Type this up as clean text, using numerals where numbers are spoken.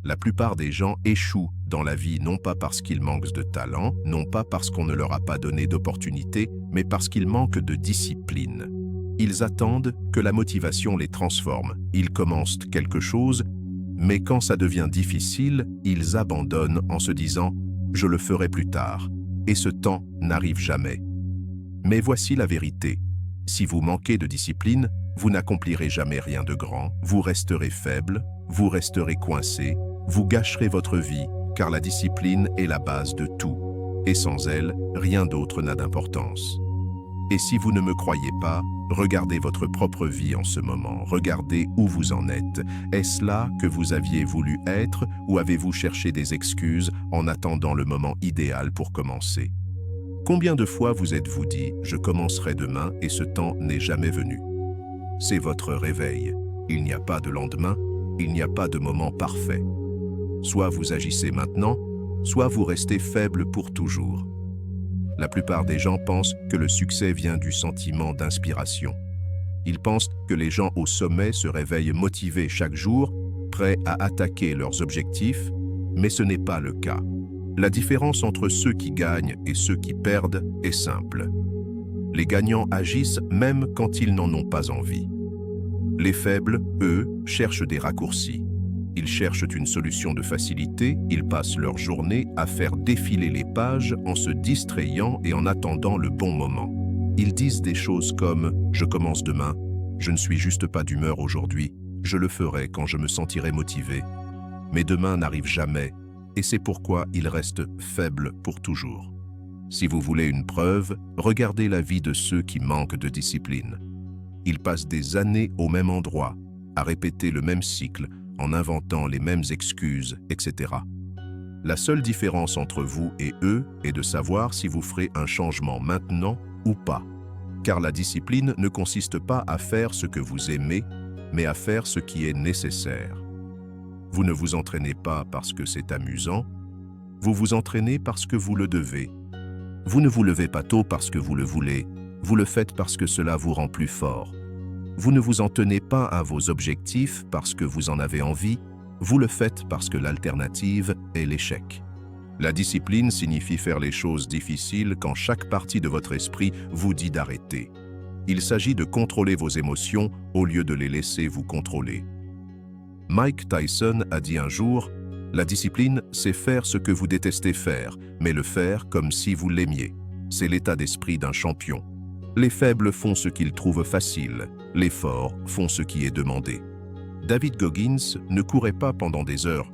La plupart des gens échouent dans la vie non pas parce qu'ils manquent de talent, non pas parce qu'on ne leur a pas donné d'opportunité, mais parce qu'ils manquent de discipline. Ils attendent que la motivation les transforme. Ils commencent quelque chose, mais quand ça devient difficile, ils abandonnent en se disant « je le ferai plus tard ». Et ce temps n'arrive jamais. Mais voici la vérité. Si vous manquez de discipline, vous n'accomplirez jamais rien de grand, vous resterez faible, vous resterez coincé, vous gâcherez votre vie, car la discipline est la base de tout. Et sans elle, rien d'autre n'a d'importance. Et si vous ne me croyez pas, regardez votre propre vie en ce moment, regardez où vous en êtes. Est-ce là que vous aviez voulu être ou avez-vous cherché des excuses en attendant le moment idéal pour commencer? Combien de fois vous êtes-vous dit « je commencerai demain » et ce temps n'est jamais venu? C'est votre réveil. Il n'y a pas de lendemain, il n'y a pas de moment parfait. Soit vous agissez maintenant, soit vous restez faible pour toujours. La plupart des gens pensent que le succès vient du sentiment d'inspiration. Ils pensent que les gens au sommet se réveillent motivés chaque jour, prêts à attaquer leurs objectifs, mais ce n'est pas le cas. La différence entre ceux qui gagnent et ceux qui perdent est simple. Les gagnants agissent même quand ils n'en ont pas envie. Les faibles, eux, cherchent des raccourcis. Ils cherchent une solution de facilité, ils passent leur journée à faire défiler les pages en se distrayant et en attendant le bon moment. Ils disent des choses comme « je commence demain »,« je ne suis juste pas d'humeur aujourd'hui »,« je le ferai quand je me sentirai motivé ». Mais demain n'arrive jamais, et c'est pourquoi ils restent faibles pour toujours. Si vous voulez une preuve, regardez la vie de ceux qui manquent de discipline. Ils passent des années au même endroit, à répéter le même cycle, en inventant les mêmes excuses, etc. La seule différence entre vous et eux est de savoir si vous ferez un changement maintenant ou pas. Car la discipline ne consiste pas à faire ce que vous aimez, mais à faire ce qui est nécessaire. Vous ne vous entraînez pas parce que c'est amusant, vous vous entraînez parce que vous le devez. Vous ne vous levez pas tôt parce que vous le voulez, vous le faites parce que cela vous rend plus fort. Vous ne vous en tenez pas à vos objectifs parce que vous en avez envie, vous le faites parce que l'alternative est l'échec. La discipline signifie faire les choses difficiles quand chaque partie de votre esprit vous dit d'arrêter. Il s'agit de contrôler vos émotions au lieu de les laisser vous contrôler. Mike Tyson a dit un jour « La discipline, c'est faire ce que vous détestez faire, mais le faire comme si vous l'aimiez. C'est l'état d'esprit d'un champion. Les faibles font ce qu'ils trouvent facile, les forts font ce qui est demandé. » David Goggins ne courait pas pendant des heures